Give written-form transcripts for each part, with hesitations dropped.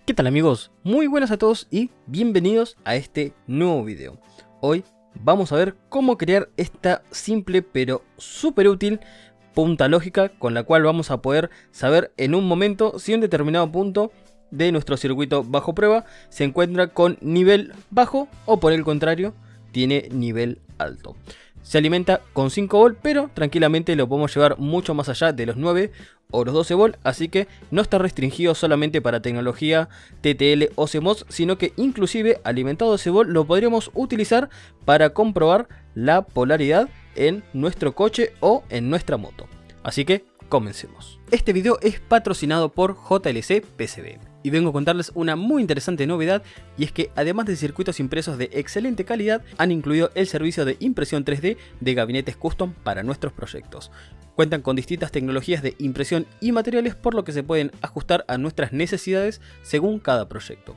¿Qué tal amigos? Muy buenas a todos y bienvenidos a este nuevo video. Hoy vamos a ver cómo crear esta simple pero súper útil punta lógica con la cual vamos a poder saber en un momento si un determinado punto de nuestro circuito bajo prueba se encuentra con nivel bajo o por el contrario tiene nivel alto. Se alimenta con 5 volt, pero tranquilamente lo podemos llevar mucho más allá de los 9 o los 12 volt, así que no está restringido solamente para tecnología TTL o CMOS, sino que inclusive alimentado 12 volt lo podríamos utilizar para comprobar la polaridad en nuestro coche o en nuestra moto. Así que comencemos. Este video es patrocinado por JLC PCB. Y vengo a contarles una muy interesante novedad, y es que además de circuitos impresos de excelente calidad, han incluido el servicio de impresión 3D de gabinetes custom para nuestros proyectos. Cuentan con distintas tecnologías de impresión y materiales, por lo que se pueden ajustar a nuestras necesidades según cada proyecto.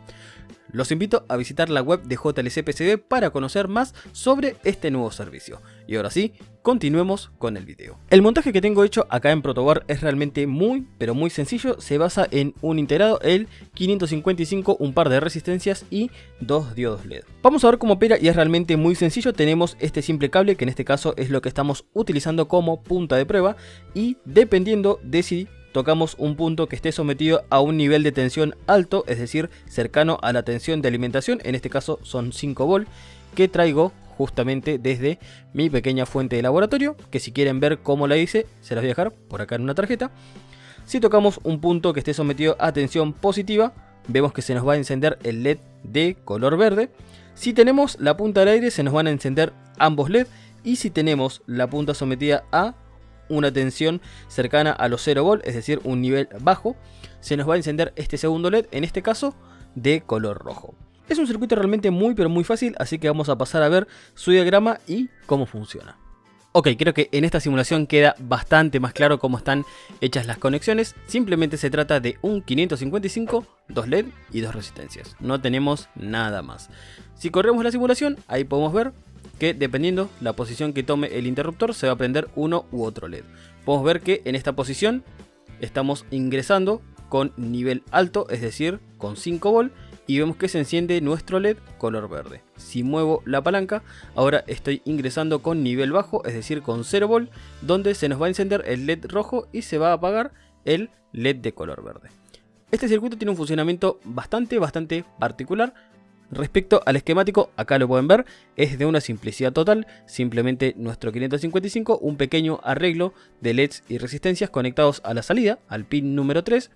Los invito a visitar la web de JLC PCB para conocer más sobre este nuevo servicio. Y ahora sí, continuemos con el video. El montaje que tengo hecho acá en Protoboard es realmente muy sencillo. Se basa en un integrado, el 555, un par de resistencias y 2 diodos LED. Vamos a ver cómo opera y es realmente muy sencillo. Tenemos este simple cable que en este caso es lo que estamos utilizando como punta de prueba, y dependiendo de si tocamos un punto que esté sometido a un nivel de tensión alto, es decir, cercano a la tensión de alimentación, en este caso son 5 volt, que traigo justamente desde mi pequeña fuente de laboratorio, que si quieren ver cómo la hice, se las voy a dejar por acá en una tarjeta. Si tocamos un punto que esté sometido a tensión positiva, vemos que se nos va a encender el LED de color verde. Si tenemos la punta al aire, se nos van a encender ambos LED, y si tenemos la punta sometida a una tensión cercana a los 0 volt, es decir, un nivel bajo, se nos va a encender este segundo LED, en este caso de color rojo. Es un circuito realmente muy fácil, así que vamos a pasar a ver su diagrama y cómo funciona. Ok, creo que en esta simulación queda bastante más claro cómo están hechas las conexiones. Simplemente se trata de un 555, 2 LED y 2 resistencias. No tenemos nada más. Si corremos la simulación, ahí podemos ver que dependiendo la posición que tome el interruptor se va a prender uno u otro LED. Podemos ver que en esta posición estamos ingresando con nivel alto, es decir, con 5 volt, y vemos que se enciende nuestro LED color verde. Si muevo la palanca, ahora estoy ingresando con nivel bajo, es decir, con 0 volt, donde se nos va a encender el LED rojo y se va a apagar el LED de color verde. Este circuito tiene un funcionamiento bastante particular. Respecto al esquemático, acá lo pueden ver, es de una simplicidad total. Simplemente nuestro 555, un pequeño arreglo de LEDs y resistencias conectados a la salida, al pin número 3,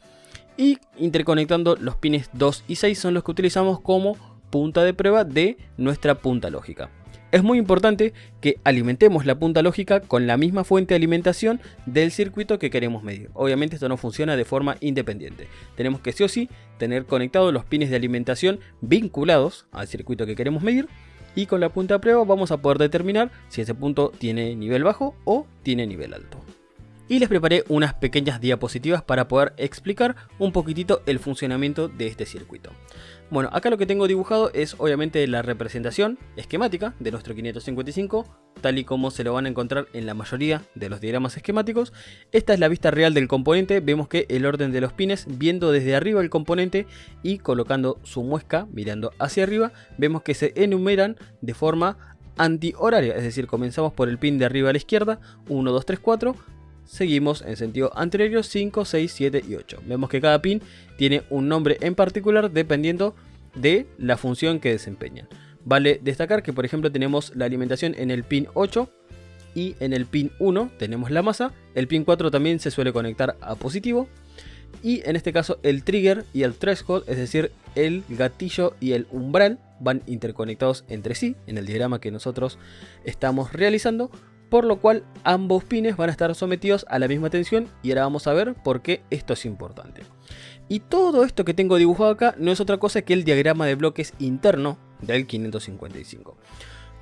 y interconectando los pines 2 y 6 son los que utilizamos como punta de prueba de nuestra punta lógica. Es muy importante que alimentemos la punta lógica con la misma fuente de alimentación del circuito que queremos medir. Obviamente esto no funciona de forma independiente. Tenemos que sí o sí tener conectados los pines de alimentación vinculados al circuito que queremos medir, y con la punta de prueba vamos a poder determinar si ese punto tiene nivel bajo o tiene nivel alto. Y les preparé unas pequeñas diapositivas para poder explicar un poquitito el funcionamiento de este circuito. Bueno, acá lo que tengo dibujado es obviamente la representación esquemática de nuestro 555, tal y como se lo van a encontrar en la mayoría de los diagramas esquemáticos. Esta es la vista real del componente. Vemos que el orden de los pines, viendo desde arriba el componente y colocando su muesca mirando hacia arriba, vemos que se enumeran de forma antihoraria, es decir, comenzamos por el pin de arriba a la izquierda, 1, 2, 3, 4, seguimos en sentido anterior 5, 6, 7 y 8. Vemos que cada pin tiene un nombre en particular dependiendo de la función que desempeñan. Vale destacar que por ejemplo tenemos la alimentación en el pin 8 y en el pin 1 tenemos la masa. El pin 4 también se suele conectar a positivo, y en este caso el trigger y el threshold, es decir, el gatillo y el umbral, van interconectados entre sí en el diagrama que nosotros estamos realizando, por lo cual ambos pines van a estar sometidos a la misma tensión, y ahora vamos a ver por qué esto es importante. Y todo esto que tengo dibujado acá no es otra cosa que el diagrama de bloques interno del 555.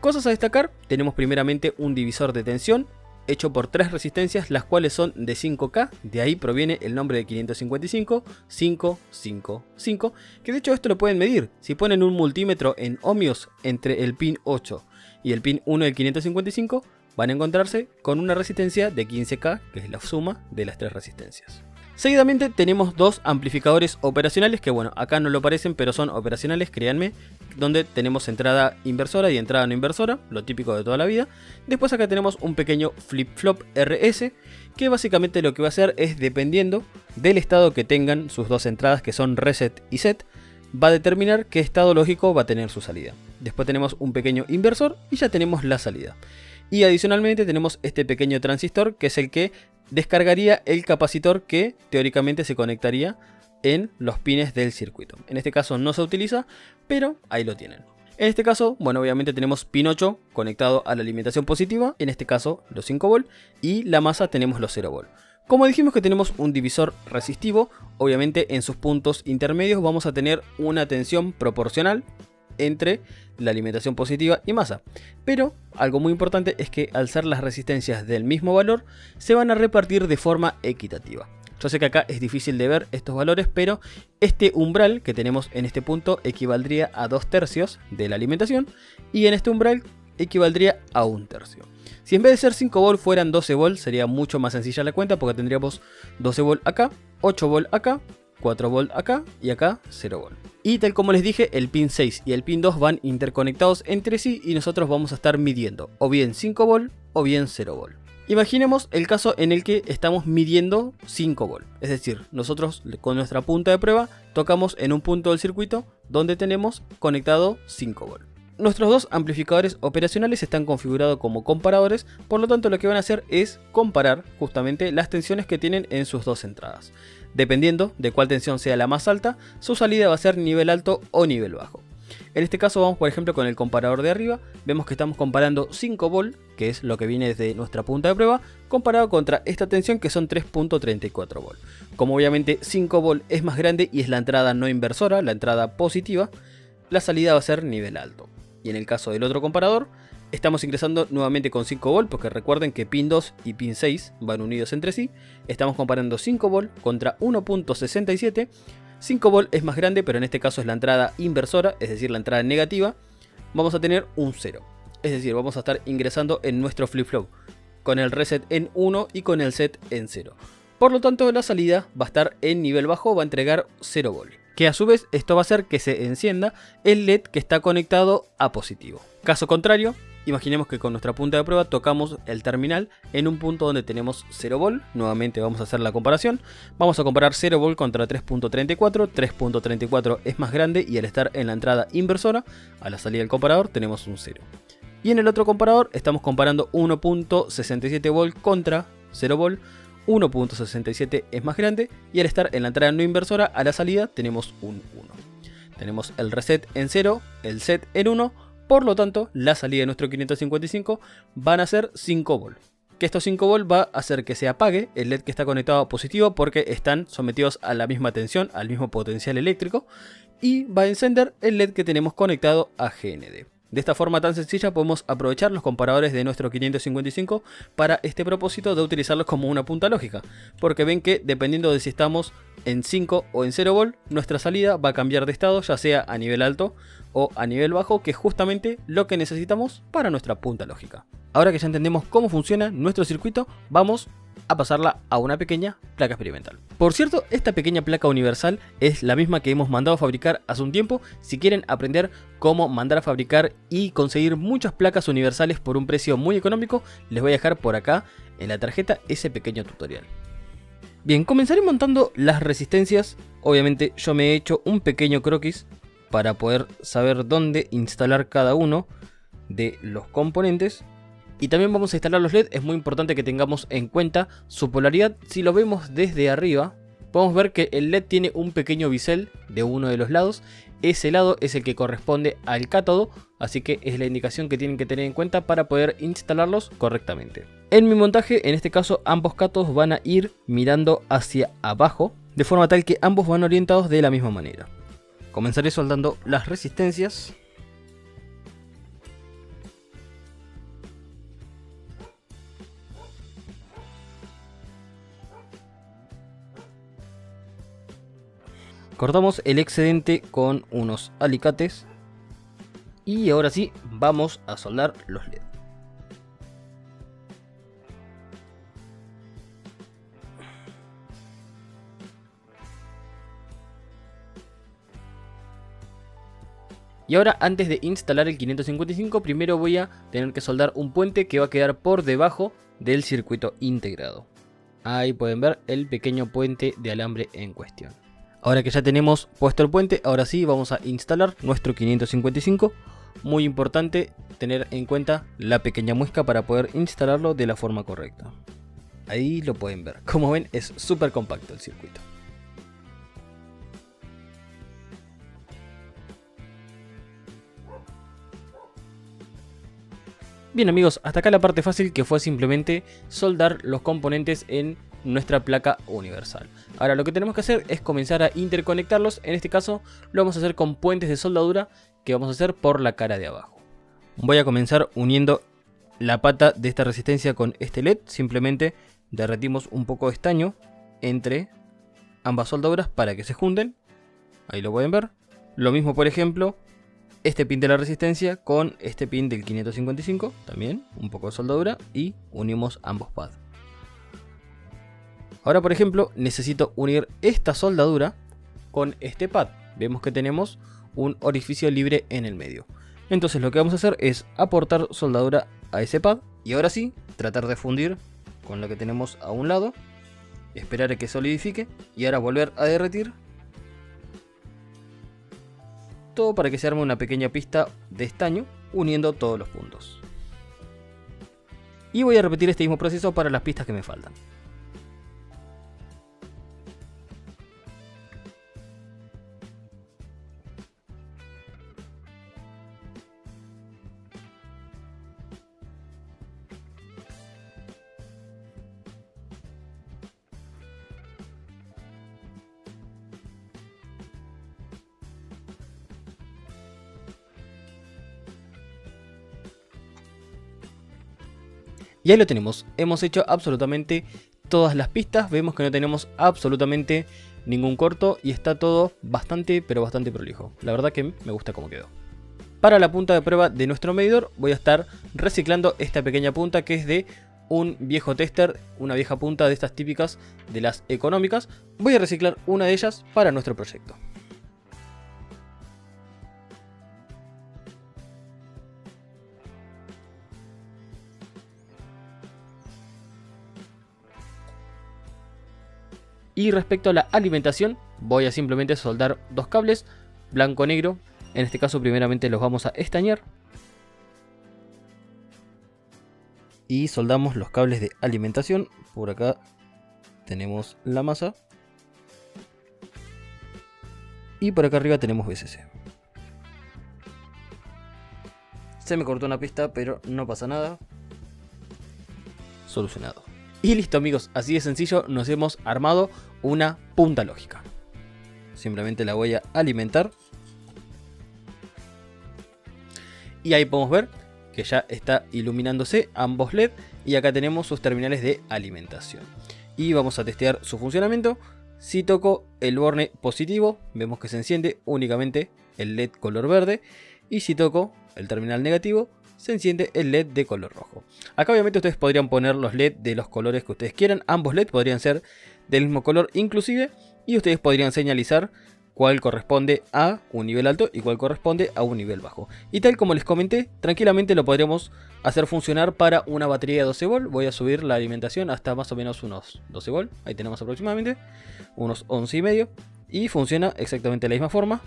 Cosas a destacar: tenemos primeramente un divisor de tensión hecho por 3 resistencias, las cuales son de 5K, de ahí proviene el nombre de 555, 5, 5, 5, que de hecho esto lo pueden medir. Si ponen un multímetro en ohmios entre el pin 8 y el pin 1 del 555, van a encontrarse con una resistencia de 15K, que es la suma de las 3 resistencias. Seguidamente tenemos dos amplificadores operacionales que bueno, acá no lo parecen, pero son operacionales, créanme, donde tenemos entrada inversora y entrada no inversora, lo típico de toda la vida. Después acá tenemos un pequeño flip-flop RS, que básicamente lo que va a hacer es, dependiendo del estado que tengan sus dos entradas, que son reset y set, va a determinar qué estado lógico va a tener su salida. Después tenemos un pequeño inversor y ya tenemos la salida. Y adicionalmente tenemos este pequeño transistor, que es el que descargaría el capacitor que teóricamente se conectaría en los pines del circuito. En este caso no se utiliza, pero ahí lo tienen. En este caso, bueno, obviamente tenemos pin 8 conectado a la alimentación positiva, en este caso los 5 volt, y la masa tenemos los 0 volt. Como dijimos que tenemos un divisor resistivo, obviamente en sus puntos intermedios vamos a tener una tensión proporcional entre la alimentación positiva y masa. Pero algo muy importante es que al ser las resistencias del mismo valor, se van a repartir de forma equitativa. Yo sé que acá es difícil de ver estos valores, pero este umbral que tenemos en este punto equivaldría a 2/3 de la alimentación, y en este umbral equivaldría a 1/3. Si en vez de ser 5 volt fueran 12 volt, sería mucho más sencilla la cuenta, porque tendríamos 12 volt acá, 8 volt acá, 4 volt acá y acá 0 volt. Y tal como les dije, el pin 6 y el pin 2 van interconectados entre sí y nosotros vamos a estar midiendo o bien 5 volt o bien 0 volt. Imaginemos el caso en el que estamos midiendo 5 volt. Es decir, nosotros con nuestra punta de prueba tocamos en un punto del circuito donde tenemos conectado 5 volt. Nuestros dos amplificadores operacionales están configurados como comparadores, por lo tanto lo que van a hacer es comparar justamente las tensiones que tienen en sus dos entradas. Dependiendo de cuál tensión sea la más alta, su salida va a ser nivel alto o nivel bajo. En este caso vamos por ejemplo con el comparador de arriba, vemos que estamos comparando 5 volt, que es lo que viene desde nuestra punta de prueba, comparado contra esta tensión que son 3.34 volt. Como obviamente 5 volt es más grande y es la entrada no inversora, la entrada positiva, la salida va a ser nivel alto. Y en el caso del otro comparador, estamos ingresando nuevamente con 5 volt, porque recuerden que pin 2 y pin 6 van unidos entre sí. Estamos comparando 5 volt contra 1.67. 5 volt es más grande, pero en este caso es la entrada inversora, es decir, la entrada negativa. Vamos a tener un 0. Es decir, vamos a estar ingresando en nuestro flip-flop con el reset en 1 y con el set en 0. Por lo tanto, la salida va a estar en nivel bajo, va a entregar 0 volt. Que a su vez esto va a hacer que se encienda el LED que está conectado a positivo. Caso contrario, imaginemos que con nuestra punta de prueba tocamos el terminal en un punto donde tenemos 0 volt. Nuevamente vamos a hacer la comparación. Vamos a comparar 0 volt contra 3.34. 3.34 es más grande y al estar en la entrada inversora, a la salida del comparador tenemos un 0. Y en el otro comparador estamos comparando 1.67 volt contra 0 volt. 1.67 es más grande y al estar en la entrada no inversora, a la salida tenemos un 1. Tenemos el reset en 0, el set en 1, por lo tanto la salida de nuestro 555 van a ser 5 volt. Que estos 5 volt va a hacer que se apague el LED que está conectado a positivo, porque están sometidos a la misma tensión, al mismo potencial eléctrico, y va a encender el LED que tenemos conectado a GND. De esta forma tan sencilla podemos aprovechar los comparadores de nuestro 555 para este propósito de utilizarlos como una punta lógica, porque ven que dependiendo de si estamos en 5 o en 0 volt, nuestra salida va a cambiar de estado, ya sea a nivel alto o a nivel bajo, que es justamente lo que necesitamos para nuestra punta lógica. Ahora que ya entendemos cómo funciona nuestro circuito, vamos a pasarla a una pequeña placa experimental. Por cierto, esta pequeña placa universal es la misma que hemos mandado a fabricar hace un tiempo. Si quieren aprender cómo mandar a fabricar y conseguir muchas placas universales por un precio muy económico, les voy a dejar por acá en la tarjeta ese pequeño tutorial. Bien, comenzaré montando las resistencias. Obviamente yo me he hecho un pequeño croquis para poder saber dónde instalar cada uno de los componentes. Y también vamos a instalar los LED. Es muy importante que tengamos en cuenta su polaridad. Si lo vemos desde arriba, podemos ver que el LED tiene un pequeño bisel de uno de los lados. Ese lado es el que corresponde al cátodo, así que es la indicación que tienen que tener en cuenta para poder instalarlos correctamente. En mi montaje, en este caso, ambos cátodos van a ir mirando hacia abajo, de forma tal que ambos van orientados de la misma manera. Comenzaré soldando las resistencias. Cortamos el excedente con unos alicates y ahora sí vamos a soldar los LED. Y ahora, antes de instalar el 555, primero voy a tener que soldar un puente que va a quedar por debajo del circuito integrado. Ahí pueden ver el pequeño puente de alambre en cuestión. Ahora que ya tenemos puesto el puente, ahora sí vamos a instalar nuestro 555. Muy importante tener en cuenta la pequeña muesca para poder instalarlo de la forma correcta. Ahí lo pueden ver. Como ven, es súper compacto el circuito. Bien amigos, hasta acá la parte fácil, que fue simplemente soldar los componentes en nuestra placa universal. Ahora lo que tenemos que hacer es comenzar a interconectarlos. En este caso lo vamos a hacer con puentes de soldadura que vamos a hacer por la cara de abajo. Voy a comenzar uniendo la pata de esta resistencia con este LED. Simplemente derretimos un poco de estaño entre ambas soldaduras para que se junten. Ahí lo pueden ver. Lo mismo, por ejemplo, este pin de la resistencia con este pin del 555, también un poco de soldadura, y unimos ambos pads. Ahora, por ejemplo, necesito unir esta soldadura con este pad. Vemos que tenemos un orificio libre en el medio. Entonces lo que vamos a hacer es aportar soldadura a ese pad y ahora sí, tratar de fundir con lo que tenemos a un lado, esperar a que solidifique y ahora volver a derretir. Todo para que se arme una pequeña pista de estaño uniendo todos los puntos. Y voy a repetir este mismo proceso para las pistas que me faltan. Y ahí lo tenemos, hemos hecho absolutamente todas las pistas, vemos que no tenemos absolutamente ningún corto y está todo bastante prolijo. La verdad que me gusta cómo quedó. Para la punta de prueba de nuestro medidor voy a estar reciclando esta pequeña punta que es de un viejo tester, una vieja punta de estas típicas de las económicas. Voy a reciclar una de ellas para nuestro proyecto. Y respecto a la alimentación, voy a simplemente soldar dos cables, blanco-negro. En este caso primeramente los vamos a estañar. Y soldamos los cables de alimentación. Por acá tenemos la masa. Y por acá arriba tenemos VCC. Se me cortó una pista, pero no pasa nada. Solucionado. Y listo amigos, así de sencillo nos hemos armado una punta lógica. Simplemente la voy a alimentar. Y ahí podemos ver que ya está iluminándose ambos LED. Y acá tenemos sus terminales de alimentación. Y vamos a testear su funcionamiento. Si toco el borne positivo, vemos que se enciende únicamente el LED color verde. Y si toco el terminal negativo, se enciende el LED de color rojo. Acá obviamente ustedes podrían poner los LED de los colores que ustedes quieran. Ambos LED podrían ser del mismo color inclusive. Y ustedes podrían señalizar cuál corresponde a un nivel alto y cuál corresponde a un nivel bajo. Y tal como les comenté, tranquilamente lo podríamos hacer funcionar para una batería de 12 volt. Voy a subir la alimentación hasta más o menos unos 12 volt. Ahí tenemos aproximadamente unos 11,5. Y funciona exactamente de la misma forma.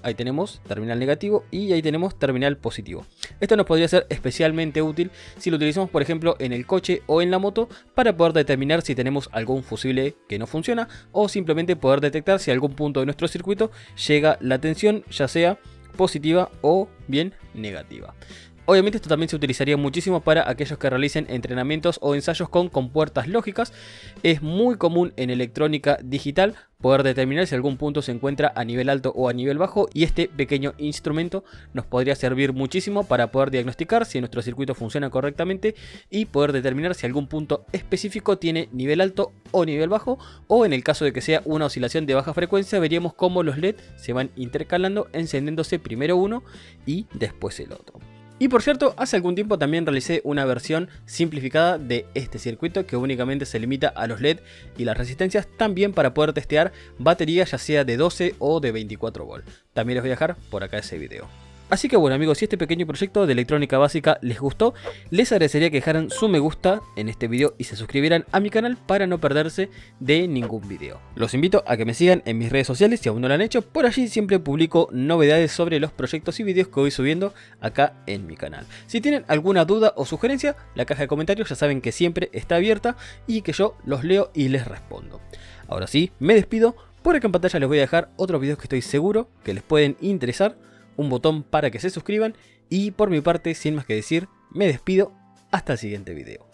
Ahí tenemos terminal negativo y ahí tenemos terminal positivo. Esto nos podría ser especialmente útil si lo utilizamos por ejemplo en el coche o en la moto para poder determinar si tenemos algún fusible que no funciona o simplemente poder detectar si a algún punto de nuestro circuito llega la tensión ya sea positiva o bien negativa. Obviamente esto también se utilizaría muchísimo para aquellos que realicen entrenamientos o ensayos con compuertas lógicas. Es muy común en electrónica digital poder determinar si algún punto se encuentra a nivel alto o a nivel bajo y este pequeño instrumento nos podría servir muchísimo para poder diagnosticar si nuestro circuito funciona correctamente y poder determinar si algún punto específico tiene nivel alto o nivel bajo, o en el caso de que sea una oscilación de baja frecuencia veríamos cómo los LED se van intercalando encendiéndose primero uno y después el otro. Y por cierto, hace algún tiempo también realicé una versión simplificada de este circuito que únicamente se limita a los LED y las resistencias, también para poder testear baterías ya sea de 12 o de 24 volt. También les voy a dejar por acá ese video. Así que bueno amigos, si este pequeño proyecto de electrónica básica les gustó, les agradecería que dejaran su me gusta en este video y se suscribieran a mi canal para no perderse de ningún video. Los invito a que me sigan en mis redes sociales si aún no lo han hecho, por allí siempre publico novedades sobre los proyectos y videos que voy subiendo acá en mi canal. Si tienen alguna duda o sugerencia, la caja de comentarios ya saben que siempre está abierta y que yo los leo y les respondo. Ahora sí, me despido, por acá en pantalla les voy a dejar otros videos que estoy seguro que les pueden interesar, un botón para que se suscriban y por mi parte, sin más que decir, me despido hasta el siguiente video.